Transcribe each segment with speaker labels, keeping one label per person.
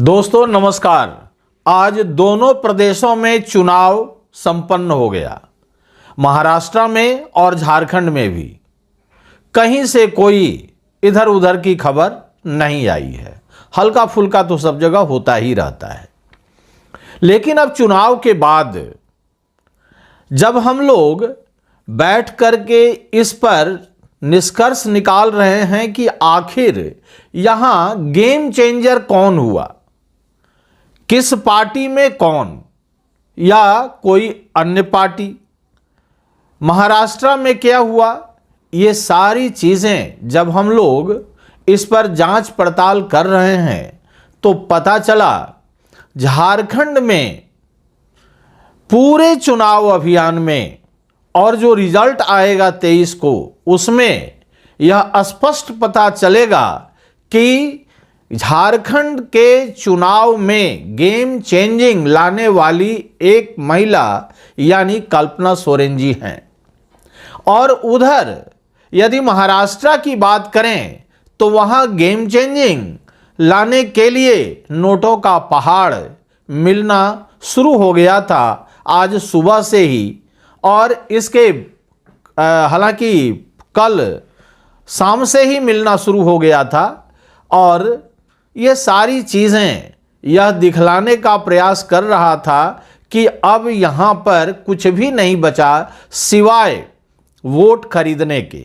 Speaker 1: दोस्तों नमस्कार। आज दोनों प्रदेशों में चुनाव संपन्न हो गया। महाराष्ट्र में और झारखंड में भी कहीं से कोई इधर उधर की खबर नहीं आई है। हल्का फुल्का तो सब जगह होता ही रहता है। लेकिन अब चुनाव के बाद जब हम लोग बैठ करके इस पर निष्कर्ष निकाल रहे हैं कि आखिर यहां गेम चेंजर कौन हुआ, किस पार्टी में कौन या कोई अन्य पार्टी, महाराष्ट्र में क्या हुआ, ये सारी चीज़ें जब हम लोग इस पर जांच पड़ताल कर रहे हैं तो पता चला झारखंड में पूरे चुनाव अभियान में और जो रिजल्ट आएगा 23 को उसमें यह स्पष्ट पता चलेगा कि झारखंड के चुनाव में गेम चेंजिंग लाने वाली एक महिला यानी कल्पना सोरेन जी हैं। और उधर यदि महाराष्ट्र की बात करें तो वहां गेम चेंजिंग लाने के लिए नोटों का पहाड़ मिलना शुरू हो गया था आज सुबह से ही। और इसके हालांकि कल शाम से ही मिलना शुरू हो गया था। और ये सारी चीज़ें यह दिखलाने का प्रयास कर रहा था कि अब यहाँ पर कुछ भी नहीं बचा सिवाय वोट खरीदने के।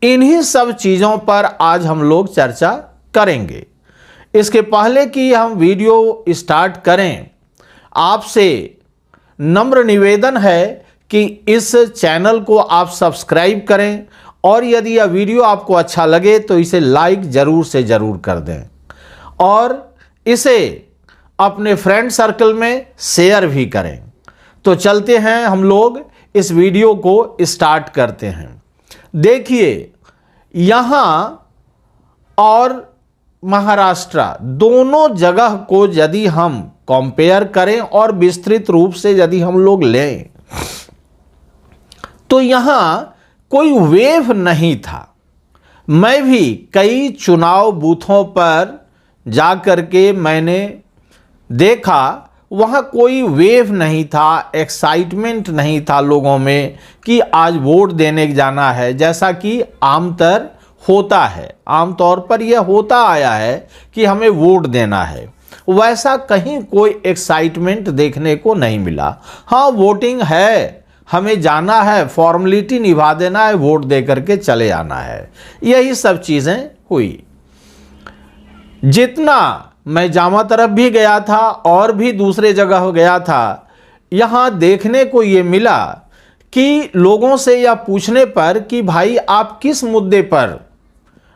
Speaker 1: इन्हीं सब चीज़ों पर आज हम लोग चर्चा करेंगे। इसके पहले कि हम वीडियो स्टार्ट करें, आपसे नम्र निवेदन है कि इस चैनल को आप सब्सक्राइब करें और यदि यह वीडियो आपको अच्छा लगे तो इसे लाइक ज़रूर से ज़रूर कर दें और इसे अपने फ्रेंड सर्कल में शेयर भी करें। तो चलते हैं, हम लोग इस वीडियो को स्टार्ट करते हैं। देखिए, यहाँ और महाराष्ट्र दोनों जगह को यदि हम कंपेयर करें और विस्तृत रूप से यदि हम लोग लें तो यहाँ कोई वेव नहीं था। मैं भी कई चुनाव बूथों पर जा कर के मैंने देखा, वहाँ कोई वेव नहीं था, एक्साइटमेंट नहीं था लोगों में कि आज वोट देने जाना है, जैसा कि आमतौर होता है। आमतौर पर यह होता आया है कि हमें वोट देना है। वैसा कहीं कोई एक्साइटमेंट देखने को नहीं मिला। हाँ, वोटिंग है, हमें जाना है, फॉर्मेलिटी निभा देना है, वोट दे करके चले आना है, यही सब चीज़ें हुई। जितना मैं जामा तरफ भी गया था और भी दूसरे जगह गया था, यहाँ देखने को ये मिला कि लोगों से यह पूछने पर कि भाई आप किस मुद्दे पर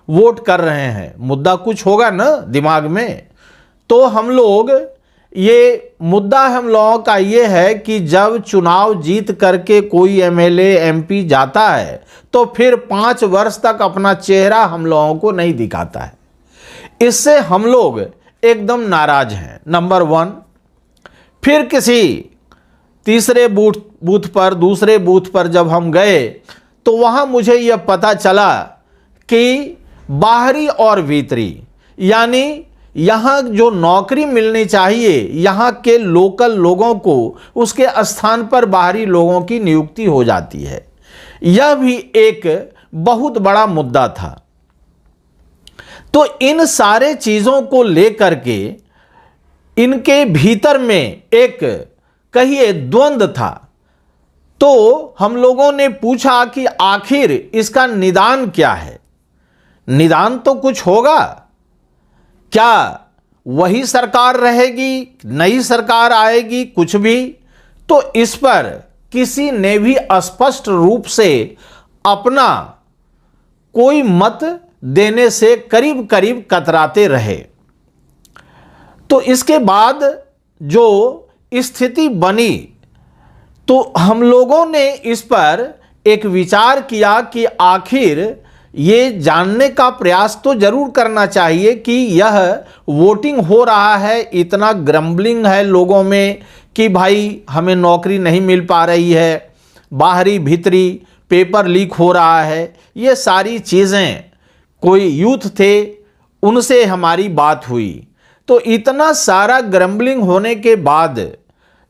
Speaker 1: वोट कर रहे हैं, मुद्दा कुछ होगा ना दिमाग में। तो हम लोग ये मुद्दा हम लोगों का ये है कि जब चुनाव जीत करके कोई एमएलए एमपी जाता है तो फिर 5 वर्ष तक अपना चेहरा हम लोगों को नहीं दिखाता है। इससे हम लोग एकदम नाराज हैं, नंबर 1। फिर किसी तीसरे बूथ पर, दूसरे बूथ पर जब हम गए तो वहाँ मुझे यह पता चला कि बाहरी और भीतरी यानी यहाँ जो नौकरी मिलनी चाहिए यहाँ के लोकल लोगों को, उसके स्थान पर बाहरी लोगों की नियुक्ति हो जाती है। यह भी एक बहुत बड़ा मुद्दा था। तो इन सारे चीज़ों को लेकर के इनके भीतर में एक कहिए द्वंद्व था। तो हम लोगों ने पूछा कि आखिर इसका निदान क्या है, निदान तो कुछ होगा, क्या वही सरकार रहेगी, नई सरकार आएगी, कुछ भी। तो इस पर किसी ने भी स्पष्ट रूप से अपना कोई मत देने से करीब करीब कतराते रहे। तो इसके बाद जो स्थिति बनी तो हम लोगों ने इस पर एक विचार किया कि आखिर ये जानने का प्रयास तो जरूर करना चाहिए कि यह वोटिंग हो रहा है, इतना ग्रम्बलिंग है लोगों में कि भाई हमें नौकरी नहीं मिल पा रही है, बाहरी भीतरी पेपर लीक हो रहा है, ये सारी चीज़ें। कोई यूथ थे, उनसे हमारी बात हुई तो इतना सारा ग्रम्बलिंग होने के बाद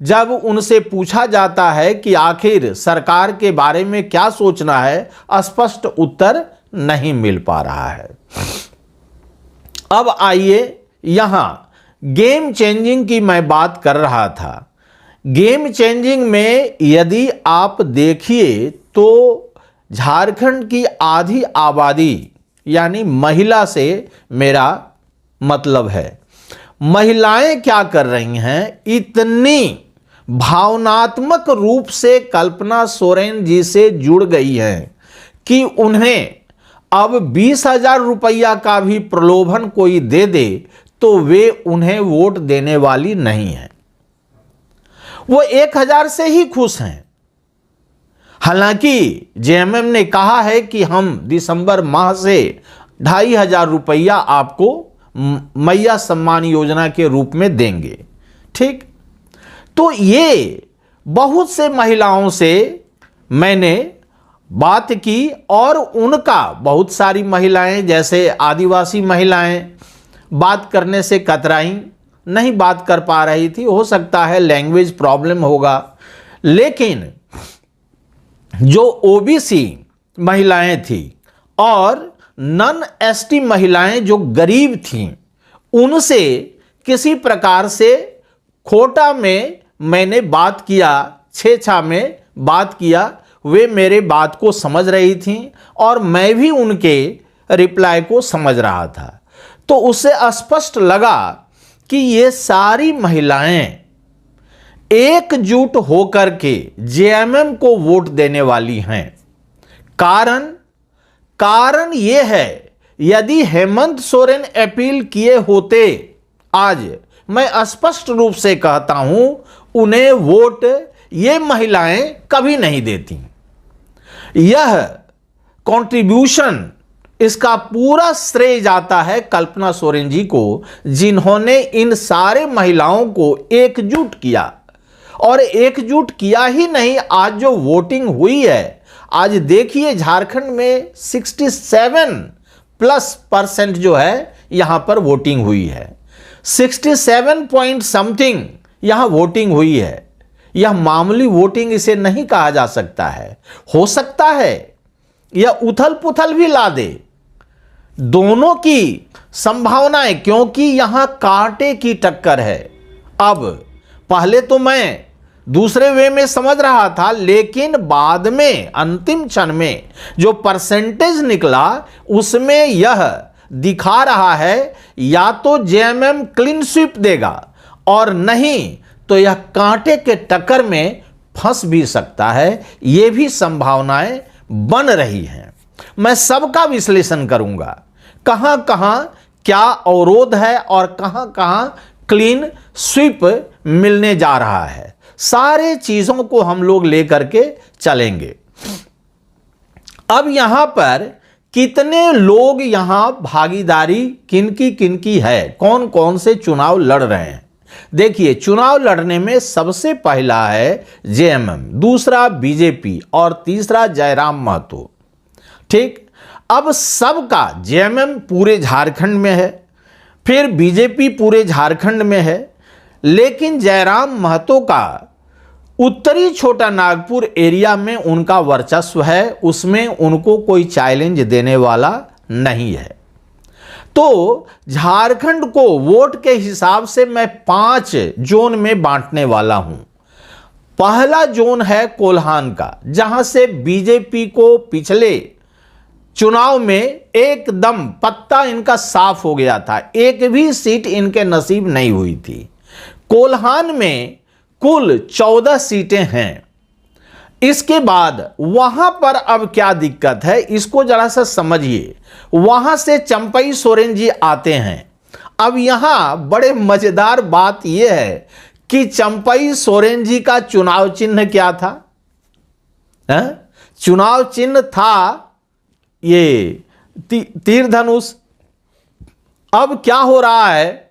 Speaker 1: जब उनसे पूछा जाता है कि आखिर सरकार के बारे में क्या सोचना है, स्पष्ट उत्तर नहीं मिल पा रहा है। अब आइए, यहां गेम चेंजिंग की मैं बात कर रहा था। गेम चेंजिंग में यदि आप देखिए तो झारखंड की आधी आबादी यानी महिला से मेरा मतलब है, महिलाएं क्या कर रही हैं, इतनी भावनात्मक रूप से कल्पना सोरेन जी से जुड़ गई हैं कि उन्हें अब 20,000 रुपया का भी प्रलोभन कोई दे दे तो वे उन्हें वोट देने वाली नहीं है। वो 1,000 से ही खुश हैं। हालांकि जेएमएम ने कहा है कि हम दिसंबर माह से 2,500 रुपया आपको मैया सम्मान योजना के रूप में देंगे। ठीक, तो ये बहुत से महिलाओं से मैंने बात की और उनका बहुत सारी महिलाएं जैसे आदिवासी महिलाएं बात करने से कतराई, नहीं बात कर पा रही थी, हो सकता है लैंग्वेज प्रॉब्लम होगा। लेकिन जो ओबीसी महिलाएं थी और नॉन एसटी महिलाएं जो गरीब थीं, उनसे किसी प्रकार से खोटा में मैंने बात किया, छेछा में बात किया। वे मेरे बात को समझ रही थीं और मैं भी उनके रिप्लाई को समझ रहा था। तो उससे स्पष्ट लगा कि ये सारी महिलाएं एकजुट होकर के जेएमएम को वोट देने वाली हैं। कारण ये है, यदि हेमंत सोरेन अपील किए होते, आज मैं स्पष्ट रूप से कहता हूं, उन्हें वोट ये महिलाएं कभी नहीं देती। यह कंट्रीब्यूशन, इसका पूरा श्रेय जाता है कल्पना सोरेन जी को, जिन्होंने इन सारे महिलाओं को एकजुट किया। और एकजुट किया ही नहीं, आज जो वोटिंग हुई है, आज देखिए झारखंड में 67+ % जो है यहां पर वोटिंग हुई है। 67 पॉइंट समथिंग यहां वोटिंग हुई है। यह मामूली वोटिंग इसे नहीं कहा जा सकता है। हो सकता है यह उथल पुथल भी ला दे, दोनों की संभावनाएं, क्योंकि यहां कांटे की टक्कर है। अब पहले तो मैं दूसरे वे में समझ रहा था, लेकिन बाद में अंतिम क्षण में जो परसेंटेज निकला उसमें यह दिखा रहा है या तो जेएमएम क्लीन स्वीप देगा और नहीं तो यह कांटे के टक्कर में फंस भी सकता है। यह भी संभावनाएं बन रही हैं। मैं सबका विश्लेषण करूंगा, कहां कहां क्या अवरोध है और कहां कहां क्लीन स्वीप मिलने जा रहा है। सारे चीजों को हम लोग लेकर के चलेंगे। अब यहां पर कितने लोग यहां भागीदारी किनकी है, कौन कौन से चुनाव लड़ रहे हैं। देखिए, चुनाव लड़ने में सबसे पहला है जेएमएम, दूसरा बीजेपी और तीसरा जयराम महतो। ठीक, अब सबका जेएमएम पूरे झारखंड में है, फिर बीजेपी पूरे झारखंड में है, लेकिन जयराम महतो का उत्तरी छोटा नागपुर एरिया में उनका वर्चस्व है, उसमें उनको कोई चैलेंज देने वाला नहीं है। तो झारखंड को वोट के हिसाब से मैं 5 जोन में बांटने वाला हूं। पहला जोन है कोल्हान का, जहां से बीजेपी को पिछले चुनाव में एकदम पत्ता इनका साफ हो गया था, एक भी सीट इनके नसीब नहीं हुई थी। कोल्हान में कुल 14 सीटें हैं। इसके बाद वहां पर अब क्या दिक्कत है, इसको जरा सा समझिए। वहां से चंपई सोरेन जी आते हैं। अब यहां बड़े मजेदार बात यह है कि चंपई सोरेन जी का चुनाव चिन्ह क्या था? चुनाव चिन्ह था ये तीर धनुष। अब क्या हो रहा है,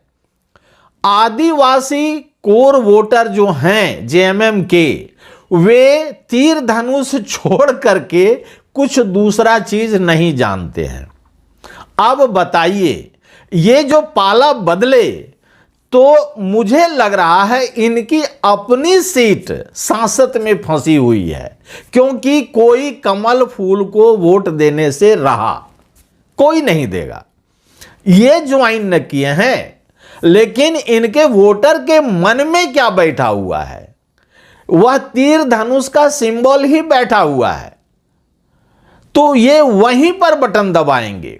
Speaker 1: आदिवासी कोर वोटर जो हैं जेएमएम के, वे तीर धनुष छोड़ करके कुछ दूसरा चीज नहीं जानते हैं। अब बताइए, ये जो पाला बदले तो मुझे लग रहा है इनकी अपनी सीट सांसद में फंसी हुई है, क्योंकि कोई कमल फूल को वोट देने से रहा, कोई नहीं देगा। ये ज्वाइन न किए हैं, लेकिन इनके वोटर के मन में क्या बैठा हुआ है, वह तीर धनुष का सिंबल ही बैठा हुआ है। तो ये वहीं पर बटन दबाएंगे,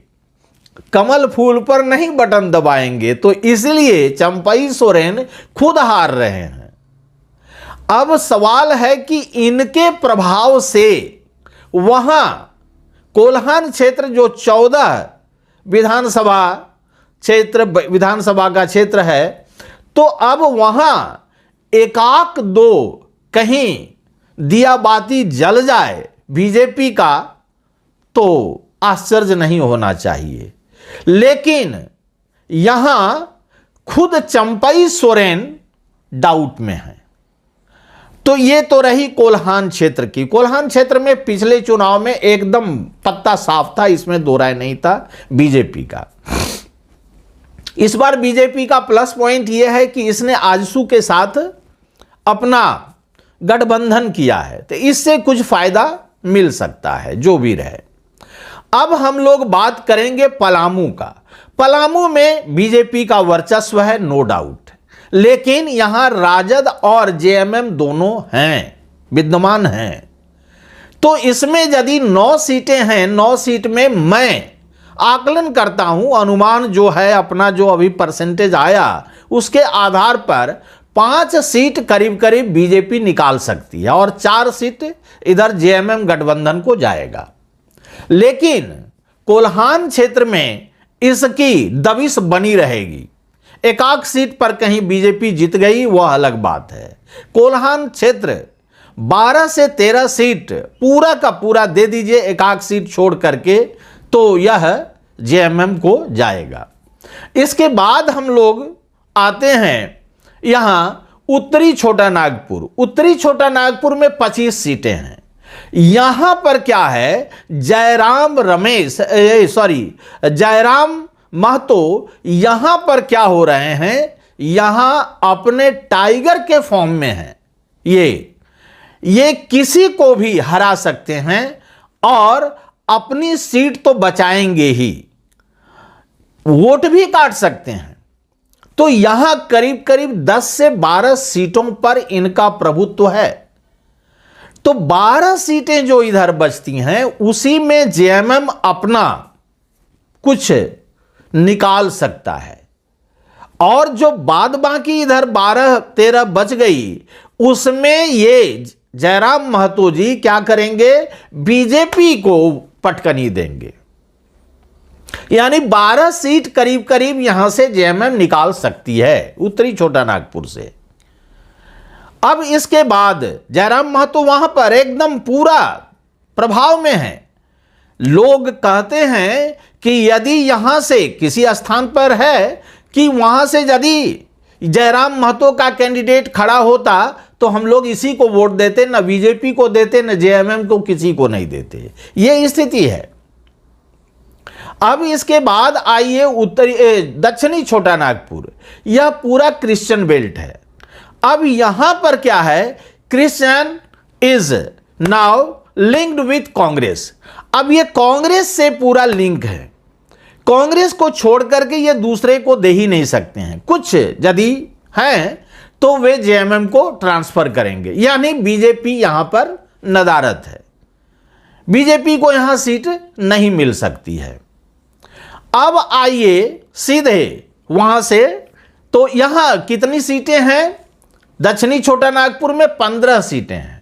Speaker 1: कमल फूल पर नहीं बटन दबाएंगे। तो इसलिए चंपई सोरेन खुद हार रहे हैं। अब सवाल है कि इनके प्रभाव से वहां कोल्हान क्षेत्र जो 14 विधानसभा का क्षेत्र है, तो अब वहां एकाक दो कहीं दिया बाती जल जाए बीजेपी का, तो आश्चर्य नहीं होना चाहिए। लेकिन यहां खुद चंपई सोरेन डाउट में है। तो ये तो रही कोल्हान क्षेत्र की। कोल्हान क्षेत्र में पिछले चुनाव में एकदम पत्ता साफ था, इसमें दो राय नहीं था बीजेपी का। इस बार बीजेपी का प्लस पॉइंट यह है कि इसने आजसू के साथ अपना गठबंधन किया है, तो इससे कुछ फायदा मिल सकता है, जो भी रहे। अब हम लोग बात करेंगे पलामू का। पलामू में बीजेपी का वर्चस्व है, नो डाउट, लेकिन यहां राजद और जेएमएम दोनों हैं, विद्यमान हैं। तो इसमें यदि 9 सीटें हैं, 9 सीट में मैं आकलन करता हूं, अनुमान जो है अपना, जो अभी परसेंटेज आया उसके आधार पर 5 सीट करीब करीब बीजेपी निकाल सकती है और 4 सीट इधर जेएमएम गठबंधन को जाएगा। लेकिन कोल्हान क्षेत्र में इसकी दबिश बनी रहेगी। एकाक सीट पर कहीं बीजेपी जीत गई वह अलग बात है। कोल्हान क्षेत्र 12 से 13 सीट पूरा का पूरा दे दीजिए एकाक सीट छोड़ करके, तो यह जेएमएम को जाएगा। इसके बाद हम लोग आते हैं यहां उत्तरी छोटा नागपुर। उत्तरी छोटा नागपुर में 25 सीटें हैं। यहां पर क्या है, जयराम महतो यहां पर क्या हो रहे हैं, यहां अपने टाइगर के फॉर्म में हैं। ये किसी को भी हरा सकते हैं और अपनी सीट तो बचाएंगे ही, वोट भी काट सकते हैं। तो यहां करीब करीब 10 से 12 सीटों पर इनका प्रभुत्व है। तो 12 सीटें जो इधर बचती हैं उसी में जेएमएम अपना कुछ निकाल सकता है, और जो बाद बाकी इधर 12-13 बच गई उसमें ये जयराम महतो जी क्या करेंगे, बीजेपी को पटकनी देंगे। यानी 12 सीट करीब करीब यहां से जेएमएम निकाल सकती है उत्तरी छोटा नागपुर से। अब इसके बाद जयराम महतो वहां पर एकदम पूरा प्रभाव में है। लोग कहते हैं कि यदि यहां से किसी स्थान पर है कि वहां से यदि जयराम महतो का कैंडिडेट खड़ा होता तो हम लोग इसी को वोट देते, न बीजेपी को देते, न जेएमएम को, किसी को नहीं देते। यह स्थिति है। अब इसके बाद आइए दक्षिणी छोटा नागपुर। यह पूरा क्रिश्चियन बेल्ट है। अब यहां पर क्या है, Christian is now linked with Congress. अब ये कांग्रेस से पूरा लिंक है। कांग्रेस को छोड़ करके ये दूसरे को दे ही नहीं सकते हैं। कुछ यदि हैं तो वे जेएमएम को ट्रांसफर करेंगे, यानी बीजेपी यहां पर नदारत है। बीजेपी को यहां सीट नहीं मिल सकती है। अब आइए सीधे वहां से, तो यहां कितनी सीटें हैं, दक्षिणी छोटा नागपुर में 15 सीटें हैं।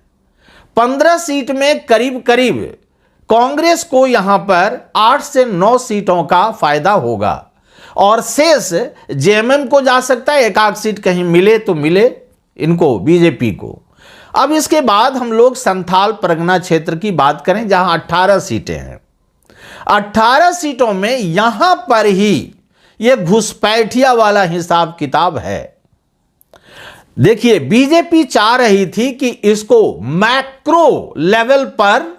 Speaker 1: 15 सीट में करीब करीब कांग्रेस को यहां पर 8 से 9 सीटों का फायदा होगा और शेष जेएमएम को जा सकता है। एकाक सीट कहीं मिले तो मिले इनको, बीजेपी को। अब इसके बाद हम लोग संथाल परगना क्षेत्र की बात करें जहां 18 सीटें हैं। 18 सीटों में यहां पर ही यह घुसपैठिया वाला हिसाब किताब है। देखिए, बीजेपी चाह रही थी कि इसको मैक्रो लेवल पर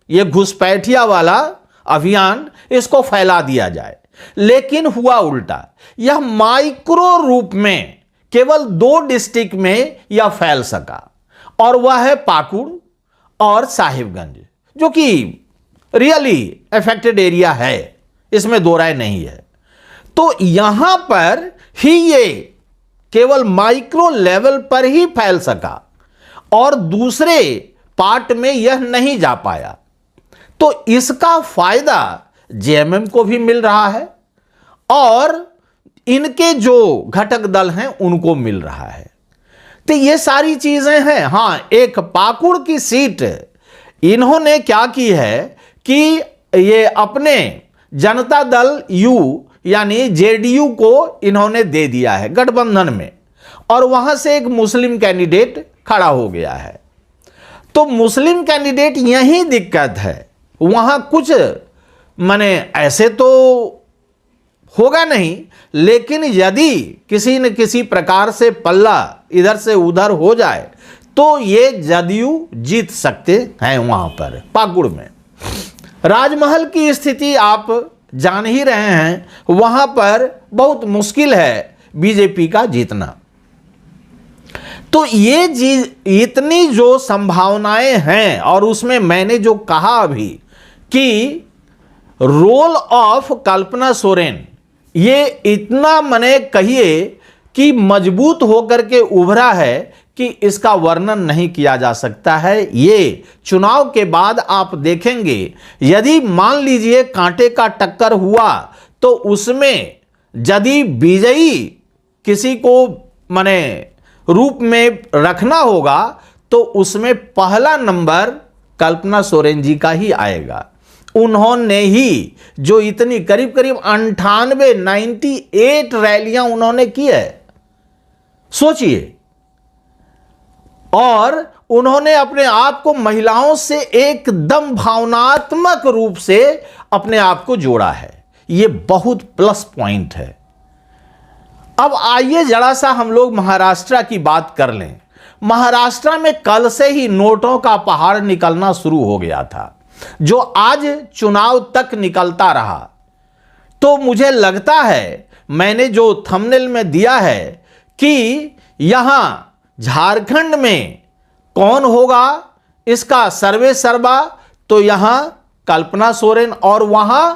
Speaker 1: यह घुसपैठिया वाला अभियान इसको फैला दिया जाए, लेकिन हुआ उल्टा। यह माइक्रो रूप में केवल 2 डिस्ट्रिक्ट में यह फैल सका, और वह है पाकुड़ और साहिबगंज, जो कि रियली अफेक्टेड एरिया है, इसमें दो राय नहीं है। तो यहां पर ही ये केवल माइक्रो लेवल पर ही फैल सका और दूसरे पार्ट में यह नहीं जा पाया। तो इसका फायदा जेएमएम को भी मिल रहा है और इनके जो घटक दल हैं उनको मिल रहा है। तो ये सारी चीजें हैं। हां, एक पाकुड़ की सीट इन्होंने क्या की है कि ये अपने जनता दल यू यानी जेडीयू को इन्होंने दे दिया है गठबंधन में, और वहां से एक मुस्लिम कैंडिडेट खड़ा हो गया है। तो मुस्लिम कैंडिडेट यही दिक्कत है, वहां कुछ माने ऐसे तो होगा नहीं, लेकिन यदि किसी न किसी प्रकार से पल्ला इधर से उधर हो जाए तो ये जदयू जीत सकते हैं वहां पर पाकुड़ में। राजमहल की स्थिति आप जान ही रहे हैं, वहां पर बहुत मुश्किल है बीजेपी का जीतना। तो ये चीज इतनी जो संभावनाएं हैं, और उसमें मैंने जो कहा अभी कि रोल ऑफ कल्पना सोरेन ये इतना मने कहिए कि मजबूत होकर के उभरा है कि इसका वर्णन नहीं किया जा सकता है। ये चुनाव के बाद आप देखेंगे, यदि मान लीजिए कांटे का टक्कर हुआ तो उसमें यदि विजयी किसी को माने रूप में रखना होगा तो उसमें पहला नंबर कल्पना सोरेन जी का ही आएगा। उन्होंने ही जो इतनी करीब करीब 98 रैलियां उन्होंने की है, सोचिए, और उन्होंने अपने आप को महिलाओं से एकदम भावनात्मक रूप से अपने आप को जोड़ा है। यह बहुत प्लस पॉइंट है। अब आइए जरा सा हम लोग महाराष्ट्र की बात कर लें। महाराष्ट्र में कल से ही नोटों का पहाड़ निकलना शुरू हो गया था, जो आज चुनाव तक निकलता रहा। तो मुझे लगता है, मैंने जो थंबनेल में दिया है कि यहां झारखंड में कौन होगा इसका सर्वे सर्वा, तो यहां कल्पना सोरेन, और वहां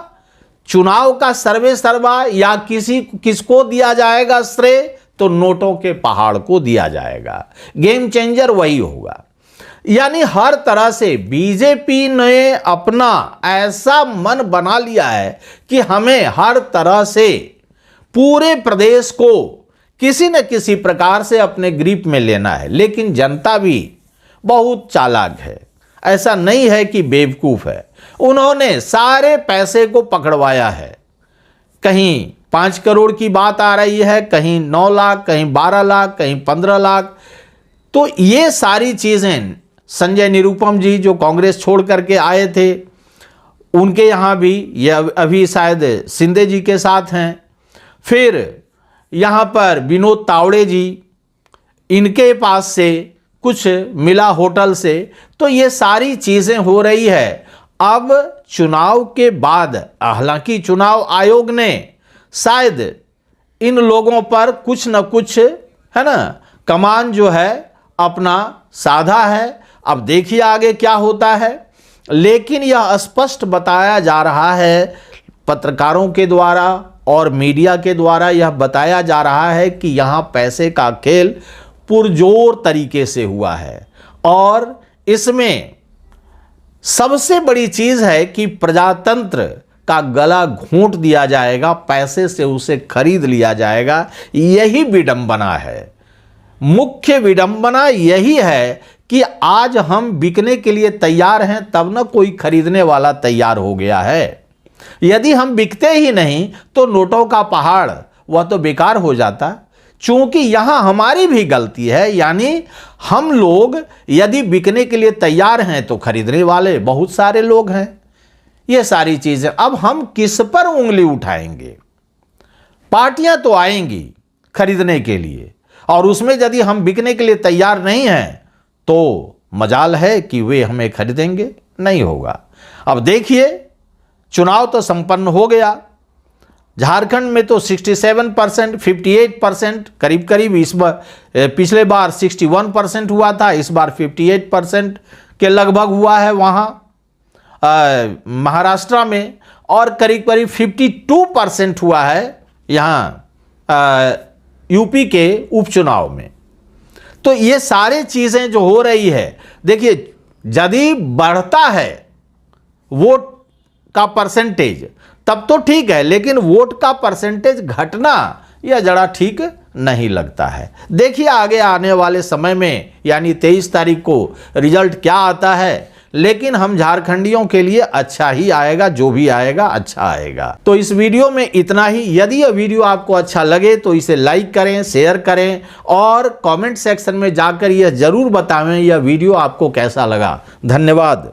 Speaker 1: चुनाव का सर्वे सर्वा या किसको दिया जाएगा श्रेय, तो नोटों के पहाड़ को दिया जाएगा। गेम चेंजर वही होगा। यानी हर तरह से बीजेपी ने अपना ऐसा मन बना लिया है कि हमें हर तरह से पूरे प्रदेश को किसी न किसी प्रकार से अपने ग्रिप में लेना है। लेकिन जनता भी बहुत चालाक है, ऐसा नहीं है कि बेवकूफ है। उन्होंने सारे पैसे को पकड़वाया है। कहीं 5 करोड़ की बात आ रही है, कहीं 9 लाख, कहीं 12 लाख, कहीं 15 लाख। तो ये सारी चीजें संजय निरुपम जी जो कांग्रेस छोड़ करके आए थे, उनके यहाँ भी, ये अभी शायद शिंदे जी के साथ हैं। फिर यहाँ पर विनोद तावड़े जी, इनके पास से कुछ मिला होटल से। तो ये सारी चीज़ें हो रही है। अब चुनाव के बाद, हालांकि चुनाव आयोग ने शायद इन लोगों पर कुछ न कुछ, है ना, कमान जो है अपना साधा है। अब देखिए आगे क्या होता है। लेकिन यह स्पष्ट बताया जा रहा है, पत्रकारों के द्वारा और मीडिया के द्वारा यह बताया जा रहा है कि यहाँ पैसे का खेल पुरजोर तरीके से हुआ है। और इसमें सबसे बड़ी चीज़ है कि प्रजातंत्र का गला घोंट दिया जाएगा, पैसे से उसे खरीद लिया जाएगा। यही विडंबना है। मुख्य विडंबना यही है कि आज हम बिकने के लिए तैयार हैं, तब न कोई खरीदने वाला तैयार हो गया है। यदि हम बिकते ही नहीं तो नोटों का पहाड़ वह तो बेकार हो जाता। चूंकि यहां हमारी भी गलती है, यानी हम लोग यदि बिकने के लिए तैयार हैं तो खरीदने वाले बहुत सारे लोग हैं। ये सारी चीजें, अब हम किस पर उंगली उठाएंगे? पार्टियां तो आएंगी खरीदने के लिए, और उसमें यदि हम बिकने के लिए तैयार नहीं हैं तो मजाल है कि वे हमें खरीदेंगे, नहीं होगा। अब देखिए, चुनाव तो संपन्न हो गया, झारखंड में तो 67%, 58% करीब करीब, इस बार पिछले बार 61% हुआ था, इस बार 58% के लगभग हुआ है वहाँ महाराष्ट्र में, और करीब करीब 52% हुआ है यहाँ यूपी के उपचुनाव में। तो ये सारे चीज़ें जो हो रही है, देखिए यदि बढ़ता है वोट का परसेंटेज तब तो ठीक है, लेकिन वोट का परसेंटेज घटना यह जरा ठीक नहीं लगता है। देखिए आगे आने वाले समय में यानी 23 तारीख को रिजल्ट क्या आता है, लेकिन हम झारखंडियों के लिए अच्छा ही आएगा, जो भी आएगा अच्छा आएगा। तो इस वीडियो में इतना ही। यदि यह वीडियो आपको अच्छा लगे तो इसे लाइक करें, शेयर करें और कमेंट सेक्शन में जाकर यह जरूर बताएं यह वीडियो आपको कैसा लगा। धन्यवाद।